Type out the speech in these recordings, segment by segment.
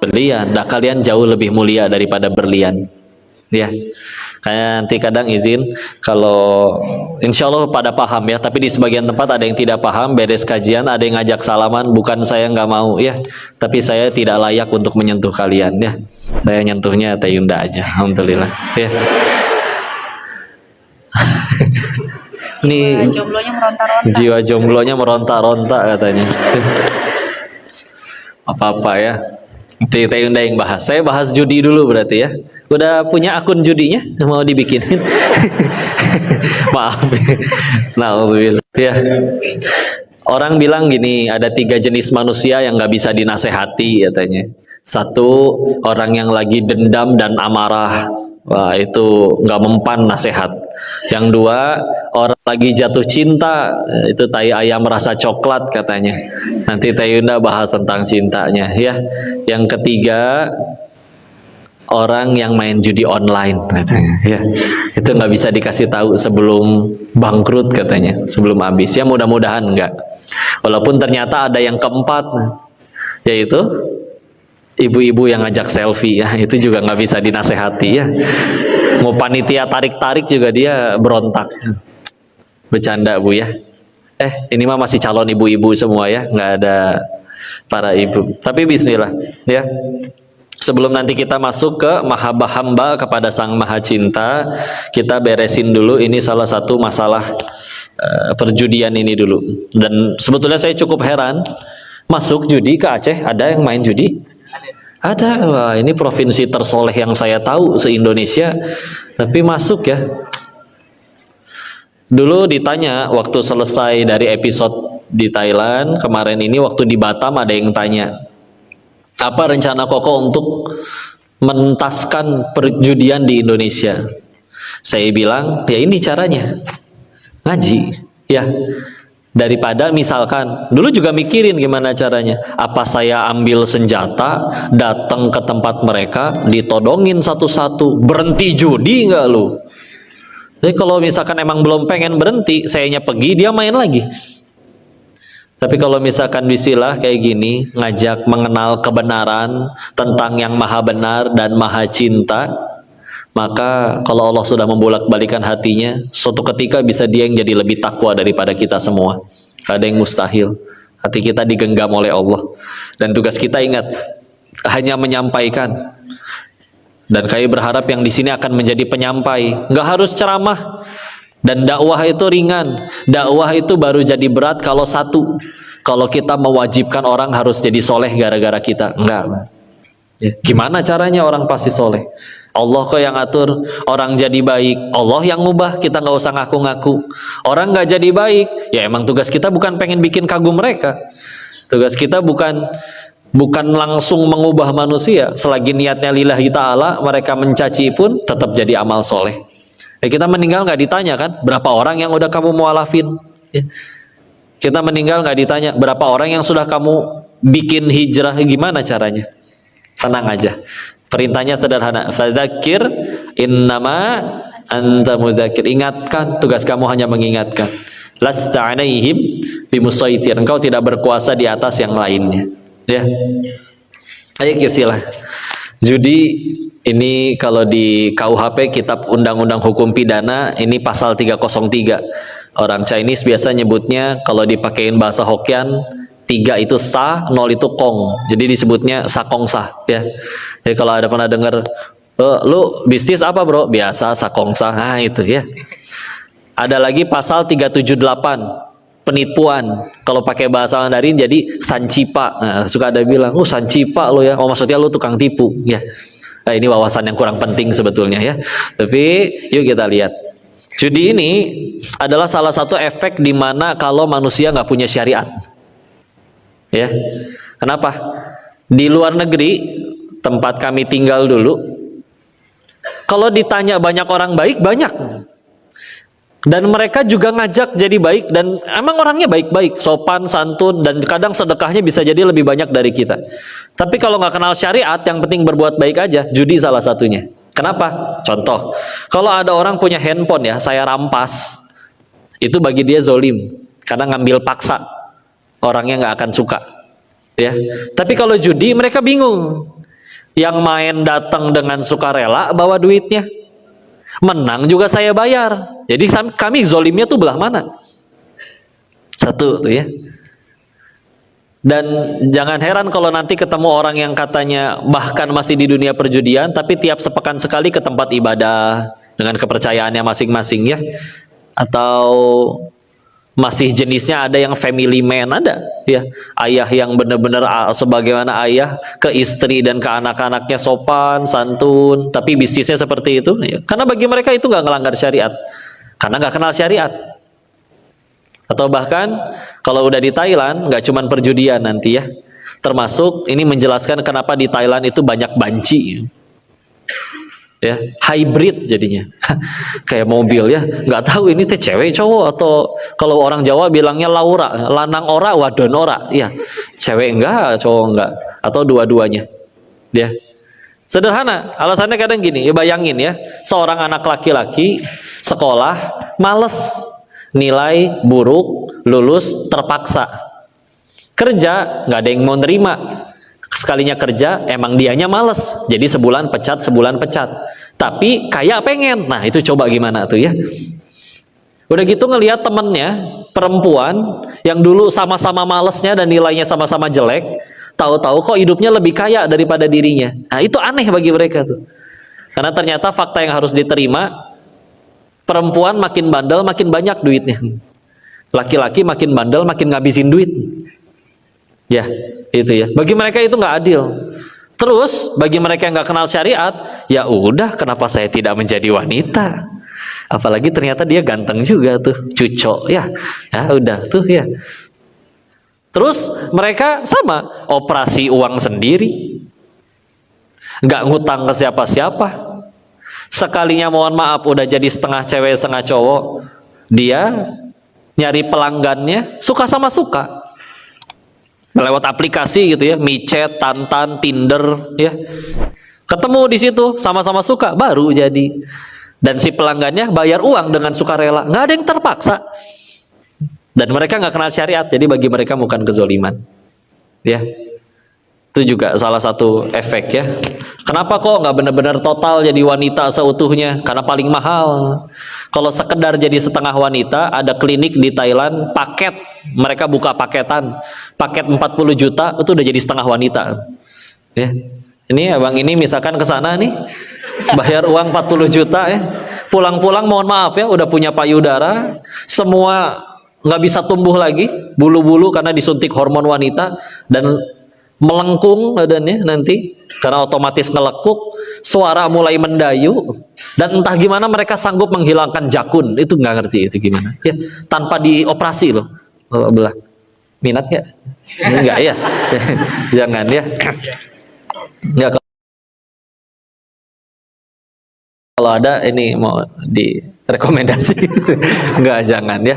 berlian. Nah, kalian jauh lebih mulia daripada berlian. Ya, kayak nanti kadang izin kalau insya Allah pada paham ya, tapi di sebagian tempat ada yang tidak paham, beres kajian ada yang ngajak salaman, bukan saya nggak mau ya, tapi saya tidak layak untuk menyentuh kalian ya, saya nyentuhnya Teh Yunda aja, alhamdulillah ya. Ini jiwa jomblonya meronta-ronta katanya. Apa-apa ya. Teh Yunda yang bahas. Saya bahas judi dulu berarti ya. Udah punya akun judinya? Mau dibikinin? Maaf. Nah, ya. Orang bilang gini, ada 3 jenis manusia yang nggak bisa dinasehati katanya. 1, orang yang lagi dendam dan amarah. Wah, itu nggak mempan nasihat. Yang 2, orang lagi jatuh cinta, itu tai ayam rasa coklat katanya. Nanti Teh Yunda bahas tentang cintanya ya. Yang 3, orang yang main judi online katanya ya. Itu nggak bisa dikasih tahu sebelum bangkrut katanya, sebelum habis. Ya mudah-mudahan enggak. Walaupun ternyata ada yang keempat, yaitu ibu-ibu yang ngajak selfie ya, itu juga nggak bisa dinasehati ya. Mau panitia tarik-tarik juga dia berontak. Bercanda Bu ya. Ini mah masih calon ibu-ibu semua ya, nggak ada para ibu. Tapi bismillah ya. Sebelum nanti kita masuk ke mahabbah hamba kepada Sang Maha Cinta, kita beresin dulu ini salah satu masalah perjudian ini dulu. Dan sebetulnya saya cukup heran, masuk judi ke Aceh ada yang main judi? Ada. Wah, ini provinsi tersoleh yang saya tahu se-Indonesia, tapi masuk ya. Dulu ditanya waktu selesai dari episode di Thailand kemarin ini, waktu di Batam ada yang tanya, apa rencana Koko untuk menuntaskan perjudian di Indonesia? Saya bilang, ya ini caranya, ngaji ya. Daripada misalkan, dulu juga mikirin gimana caranya, apa saya ambil senjata, datang ke tempat mereka, ditodongin satu-satu, berhenti judi nggak lu? Jadi kalau misalkan emang belum pengen berhenti, sayanya pergi, dia main lagi. Tapi kalau misalkan bisilah kayak gini, ngajak mengenal kebenaran tentang yang maha benar dan maha cinta, maka kalau Allah sudah membolak-balikan hatinya, suatu ketika bisa dia yang jadi lebih takwa daripada kita semua. Ada yang mustahil. Hati kita digenggam oleh Allah. Dan tugas kita ingat, hanya menyampaikan. Dan kami berharap yang di sini akan menjadi penyampai. Nggak harus ceramah. Dan dakwah itu ringan. Dakwah itu baru jadi berat kalau satu. Kalau kita mewajibkan orang harus jadi soleh gara-gara kita. Enggak. Ya. Gimana caranya orang pasti soleh? Allah kok yang atur. Orang jadi baik, Allah yang ngubah. Kita nggak usah ngaku-ngaku. Orang nggak jadi baik, ya emang tugas kita bukan pengen bikin kagum mereka. Tugas kita bukan langsung mengubah manusia. Selagi niatnya lillahi ta'ala, mereka mencaci pun tetap jadi amal soleh. Ya, kita meninggal nggak ditanya kan berapa orang yang udah kamu mualafin ya. Kita meninggal nggak ditanya berapa orang yang sudah kamu bikin hijrah, gimana caranya. Tenang aja, perintahnya sederhana, fadzakir innama anta mudzakir. Ingatkan, tugas kamu hanya mengingatkan. Lasta 'alaihim bimusaitir, engkau tidak berkuasa di atas yang lainnya ya. Ayo kisilah. Judi ini kalau di KUHP, Kitab Undang-Undang Hukum Pidana, ini pasal 303. Orang Chinese biasa nyebutnya, kalau dipakein bahasa Hokkien, 3 itu sa, 0 itu kong. Jadi disebutnya sakong sa ya. Jadi kalau ada pernah dengar, lu bisnis apa bro? Biasa sakong sa. Nah itu ya. Ada lagi pasal 378, penipuan. Kalau pakai bahasa Mandarin jadi sancipa. Nah, suka ada bilang, sancipa lo ya. Oh maksudnya lu tukang tipu ya. Nah, ini wawasan yang kurang penting sebetulnya ya. Tapi yuk kita lihat. Judi ini adalah salah satu efek di mana kalau manusia nggak punya syariat. Ya, kenapa? Di luar negeri tempat kami tinggal dulu, kalau ditanya banyak orang baik, banyak, dan mereka juga ngajak jadi baik, dan emang orangnya baik-baik, sopan, santun, dan kadang sedekahnya bisa jadi lebih banyak dari kita. Tapi kalau nggak kenal syariat, yang penting berbuat baik aja, judi salah satunya. Kenapa? Contoh, kalau ada orang punya handphone ya, saya rampas, itu bagi dia zolim, karena ngambil paksa. Orangnya nggak akan suka ya. Tapi kalau judi mereka bingung, Yang main datang dengan sukarela bawa duitnya, menang juga saya bayar. Jadi kami zolimnya tuh belah mana? Satu tuh ya. Dan jangan heran kalau nanti ketemu orang yang katanya bahkan masih di dunia perjudian, tapi tiap sepekan sekali ke tempat ibadah dengan kepercayaannya masing-masing ya. Atau masih jenisnya ada yang family man, ada ya, ayah yang benar-benar sebagaimana ayah ke istri dan ke anak-anaknya sopan santun, tapi bisnisnya seperti itu ya. Karena bagi mereka itu nggak ngelanggar syariat, karena nggak kenal syariat. Atau bahkan kalau udah di Thailand nggak cuman perjudian nanti ya, termasuk ini menjelaskan kenapa di Thailand itu banyak banci ya, hybrid jadinya kayak mobil ya, nggak tahu ini teh cewek cowok, atau kalau orang Jawa bilangnya laura, lanang ora wadon ora ya, cewek enggak cowok enggak, atau dua-duanya ya. Sederhana alasannya kadang gini ya, bayangin ya, seorang anak laki-laki sekolah males, nilai buruk, lulus terpaksa kerja, nggak ada yang mau nerima. Sekalinya kerja emang dianya males, jadi sebulan pecat, tapi kayak pengen. Nah itu coba gimana tuh ya. Udah gitu ngelihat temennya perempuan yang dulu sama-sama malesnya dan nilainya sama-sama jelek, tahu-tahu kok hidupnya lebih kaya daripada dirinya. Nah itu aneh bagi mereka tuh, karena ternyata fakta yang harus diterima, perempuan makin bandel makin banyak duitnya, laki-laki makin bandel makin ngabisin duit ya. Itu ya, bagi mereka itu nggak adil. Terus bagi mereka yang nggak kenal syariat, ya udah, kenapa saya tidak menjadi wanita? Apalagi ternyata dia ganteng juga tuh, cucok ya, ya udah tuh ya. Terus mereka sama operasi uang sendiri, nggak ngutang ke siapa-siapa. Sekalinya mohon maaf udah jadi setengah cewek setengah cowok, dia nyari pelanggannya suka sama suka lewat aplikasi gitu ya, micet, Tantan, Tinder ya, ketemu di situ sama-sama suka baru jadi, dan si pelanggannya bayar uang dengan sukarela, nggak ada yang terpaksa, dan mereka nggak kenal syariat, jadi bagi mereka bukan kezoliman ya. Itu juga salah satu efek ya. Kenapa kok nggak benar-benar total jadi wanita seutuhnya? Karena paling mahal. Kalau sekedar jadi setengah wanita, ada klinik di Thailand, paket, mereka buka paketan, paket 40 juta itu udah jadi setengah wanita ya. Ini abang ini misalkan ke sana nih, bayar uang 40 juta ya, pulang-pulang mohon maaf ya udah punya payudara, semua nggak bisa tumbuh lagi, bulu-bulu karena disuntik hormon wanita, dan melengkung badannya nanti karena otomatis ngelekuk, suara mulai mendayu, dan entah gimana mereka sanggup menghilangkan jakun, itu nggak ngerti itu gimana ya, tanpa dioperasi loh. Belah minat nggak? Enggak ya. Jangan ya. Enggak, kalau ada ini mau direkomendasi. Enggak, jangan ya.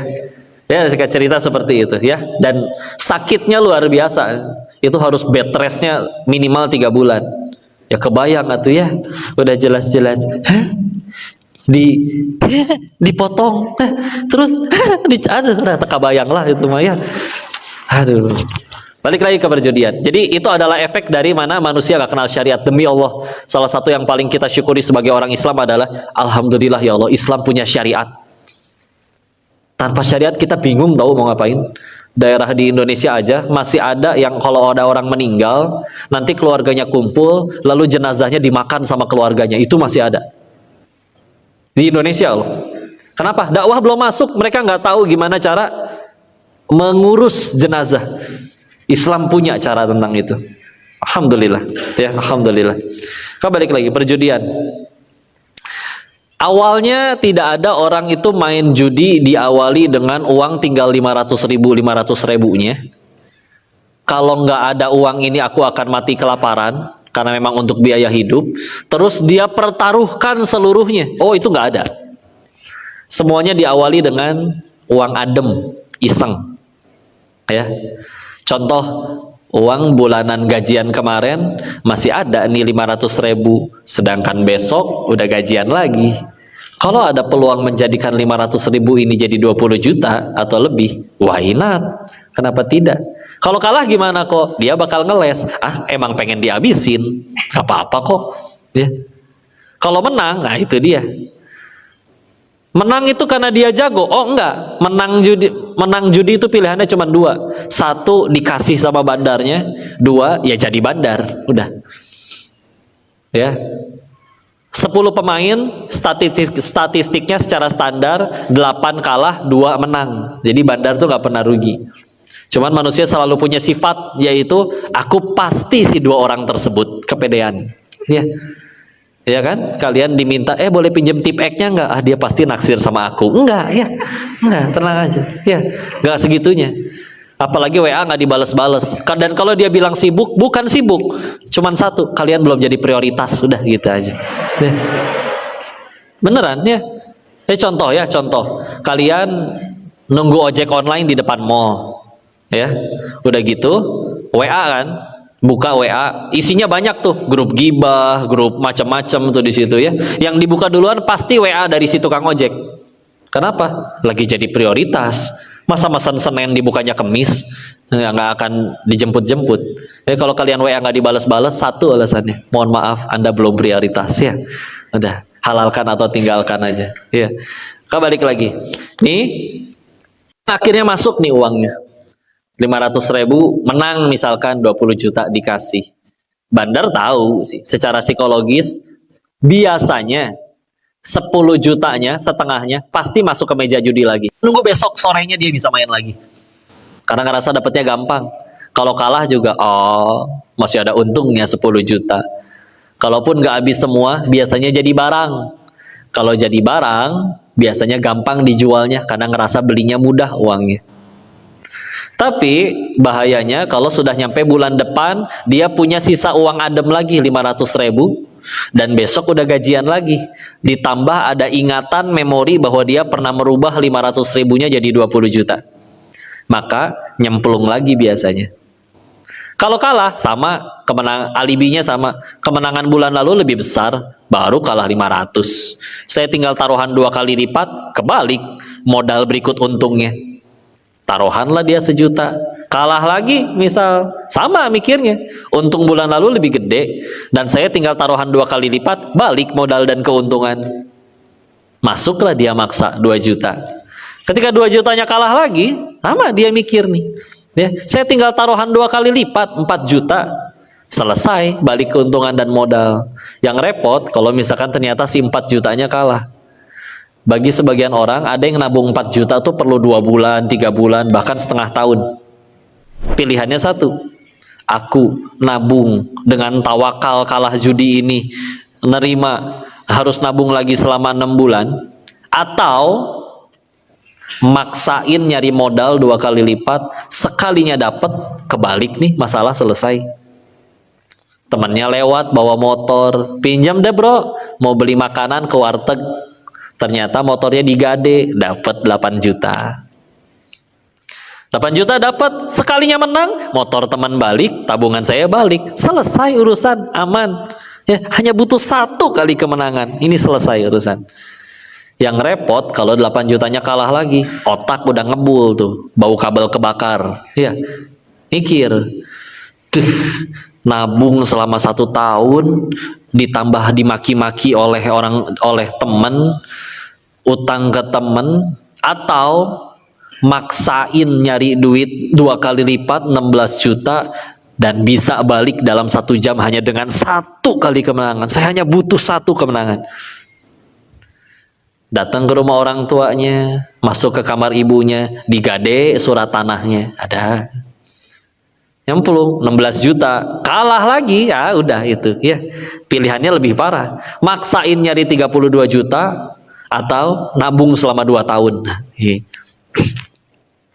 Ya, saya cerita seperti itu ya. Dan sakitnya luar biasa. Itu harus bed restnya minimal 3 bulan. Ya kebayang atuh ya. Udah jelas-jelas dipotong, terus aduh, udah kebayang lah itu mah ya. Aduh. Balik lagi ke perjudian. Jadi itu adalah efek dari mana manusia gak kenal syariat. Demi Allah, salah satu yang paling kita syukuri sebagai orang Islam adalah alhamdulillah ya Allah, Islam punya syariat. Tanpa syariat kita bingung tahu mau ngapain. Daerah di Indonesia aja masih ada yang kalau ada orang meninggal, nanti keluarganya kumpul, lalu jenazahnya dimakan sama keluarganya. Itu masih ada di Indonesia loh. Kenapa? Dakwah belum masuk, mereka nggak tahu gimana cara mengurus jenazah. Islam punya cara tentang itu. Alhamdulillah ya, alhamdulillah. Balik lagi perjudian. Awalnya tidak ada orang itu main judi diawali dengan uang tinggal 500 ribunya. Kalau nggak ada uang ini aku akan mati kelaparan, karena memang untuk biaya hidup. Terus dia pertaruhkan seluruhnya. Oh itu nggak ada. Semuanya diawali dengan uang adem, iseng. Ya. Contoh, uang bulanan gajian kemarin masih ada nih 500 ribu, sedangkan besok udah gajian lagi. Kalau ada peluang menjadikan 500 ribu ini jadi 20 juta atau lebih, why not? Kenapa tidak? Kalau kalah gimana kok? Dia bakal ngeles. Ah, emang pengen dihabisin. Gak apa-apa kok. Ya. Kalau menang, nah itu dia. Menang itu karena dia jago. Oh enggak, menang judi itu pilihannya cuma dua. Satu, dikasih sama bandarnya. Dua, ya jadi bandar. Udah. Ya. 10 pemain, statistiknya secara standar 8 kalah, 2 menang. Jadi bandar tuh nggak pernah rugi. Cuman manusia selalu punya sifat, yaitu aku pasti si 2 orang tersebut, kepedean. Ya. Ya kan? Kalian diminta, boleh pinjem tip X-nya nggak? Ah, dia pasti naksir sama aku. Enggak, ya. Enggak, tenang aja. Ya, nggak segitunya. Apalagi WA nggak dibales-bales. Dan kalau dia bilang sibuk, bukan sibuk. Cuman satu, kalian belum jadi prioritas. Udah gitu aja. Ya. Beneran ya. Contoh. Kalian nunggu ojek online di depan mall. Ya. Udah gitu, WA kan? Buka WA, isinya banyak tuh, grup gibah, grup macam-macam tuh di situ ya. Yang dibuka duluan pasti WA dari si tukang ojek. Kenapa? Lagi jadi prioritas. Masa mesen Senin dibukanya Kemis, nggak akan dijemput-jemput. Kalau kalian WA nggak dibalas-balas, satu alasannya, mohon maaf, Anda belum prioritas ya. Udah, halalkan atau tinggalkan aja. Ya, balik lagi. Nih, akhirnya masuk nih uangnya. 500.000 menang misalkan 20 juta dikasih. Bandar tahu sih secara psikologis biasanya 10 jutanya setengahnya pasti masuk ke meja judi lagi. Nunggu besok sorenya dia bisa main lagi. Karena ngerasa dapetnya gampang. Kalau kalah juga masih ada untungnya 10 juta. Kalaupun nggak habis semua biasanya jadi barang. Kalau jadi barang biasanya gampang dijualnya karena ngerasa belinya mudah uangnya. Tapi bahayanya kalau sudah nyampe bulan depan dia punya sisa uang adem lagi 500.000 dan besok udah gajian lagi, ditambah ada ingatan memori bahwa dia pernah merubah 500.000-nya jadi 20 juta, maka nyemplung lagi biasanya. Kalau kalah sama alibinya sama, kemenangan bulan lalu lebih besar, baru kalah 500, saya tinggal taruhan 2 kali lipat, kebalik modal berikut untungnya. Taruhanlah dia 1 juta, kalah lagi misal, sama mikirnya, untung bulan lalu lebih gede dan saya tinggal taruhan 2 kali lipat, balik modal dan keuntungan. Masuklah dia maksa 2 juta. Ketika 2 jutanya kalah lagi, sama dia mikir nih, ya, saya tinggal taruhan 2 kali lipat 4 juta, selesai balik keuntungan dan modal. Yang repot kalau misalkan ternyata si 4 jutanya kalah. Bagi sebagian orang ada yang nabung 4 juta tuh perlu 2 bulan, 3 bulan, bahkan setengah tahun. Pilihannya satu, aku nabung dengan tawakal kalah judi ini, nerima harus nabung lagi selama 6 bulan, atau maksain nyari modal 2 kali lipat, sekalinya dapet kebalik nih, masalah selesai. Temannya lewat bawa motor, pinjam deh bro, mau beli makanan ke warteg. Ternyata motornya digade, dapat 8 juta. 8 juta dapat, sekalinya menang, motor teman balik, tabungan saya balik, selesai urusan, aman. Ya, hanya butuh 1 kali kemenangan, ini selesai urusan. Yang repot kalau 8 jutanya kalah lagi, otak udah ngebul tuh, bau kabel kebakar. Ya, mikir, nabung selama 1 tahun, ditambah dimaki-maki oleh teman, utang ke teman, atau maksain nyari duit 2 kali lipat 16 juta dan bisa balik dalam 1 jam hanya dengan 1 kali kemenangan. Saya hanya butuh 1 kemenangan. Datang ke rumah orang tuanya, masuk ke kamar ibunya, digade surat tanahnya, ada. Nyemplung 16 juta, kalah lagi, ya udah itu ya. Pilihannya lebih parah, maksain nyari 32 juta atau nabung selama 2 tahun.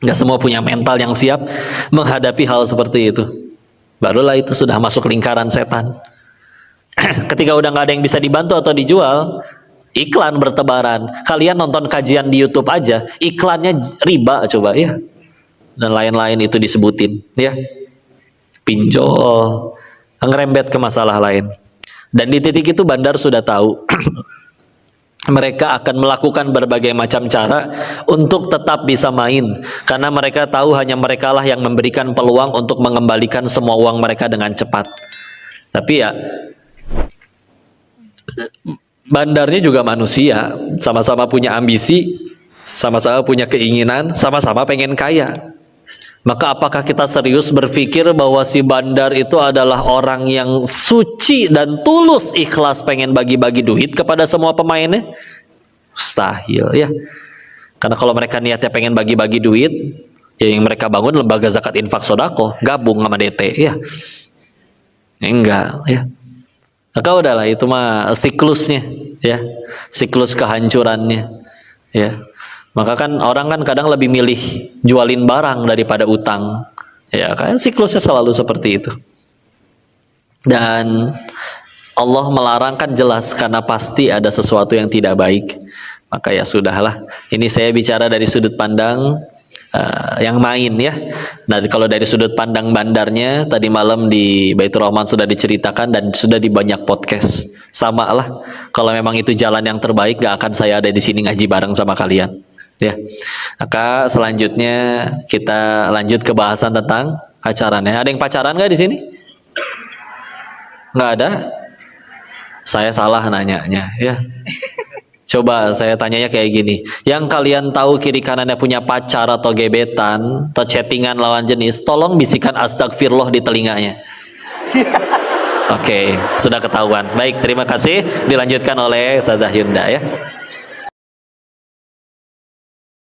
Nggak semua punya mental yang siap menghadapi hal seperti itu. Barulah itu sudah masuk lingkaran setan. Ketika udah nggak ada yang bisa dibantu atau dijual, iklan bertebaran. Kalian nonton kajian di YouTube aja, iklannya riba coba ya, dan lain-lain itu disebutin ya. Pinjol, ngerembet ke masalah lain. Dan di titik itu bandar sudah tahu mereka akan melakukan berbagai macam cara untuk tetap bisa main, karena mereka tahu hanya merekalah yang memberikan peluang untuk mengembalikan semua uang mereka dengan cepat. Tapi ya, bandarnya juga manusia, sama-sama punya ambisi, sama-sama punya keinginan, sama-sama pengen kaya. Maka apakah kita serius berpikir bahwa si bandar itu adalah orang yang suci dan tulus ikhlas pengen bagi-bagi duit kepada semua pemainnya? Mustahil ya. Karena kalau mereka niatnya pengen bagi-bagi duit, ya yang mereka bangun lembaga zakat infak sodako, gabung sama DT ya. Enggak ya. Maka udahlah, itu mah siklusnya ya, siklus kehancurannya ya. Maka kan orang kan kadang lebih milih jualin barang daripada utang. Ya, kan siklusnya selalu seperti itu. Dan Allah melarang kan jelas, karena pasti ada sesuatu yang tidak baik. Maka ya sudahlah. Ini saya bicara dari sudut pandang yang main ya. Nah, kalau dari sudut pandang bandarnya, tadi malam di Baitur Rahman sudah diceritakan dan sudah di banyak podcast. Sama lah. Kalau memang itu jalan yang terbaik, gak akan saya ada di sini ngaji bareng sama kalian. Ya, maka selanjutnya kita lanjut ke bahasan tentang pacaran ya. Ada yang pacaran nggak di sini? Nggak ada? Saya salah nanyanya ya. Coba saya tanyanya kayak gini. Yang kalian tahu kiri kanannya punya pacar atau gebetan atau chattingan lawan jenis, tolong bisikan astagfirullah di telinganya. Oke, sudah ketahuan. Baik, terima kasih. Dilanjutkan oleh Ustazah Yunda ya.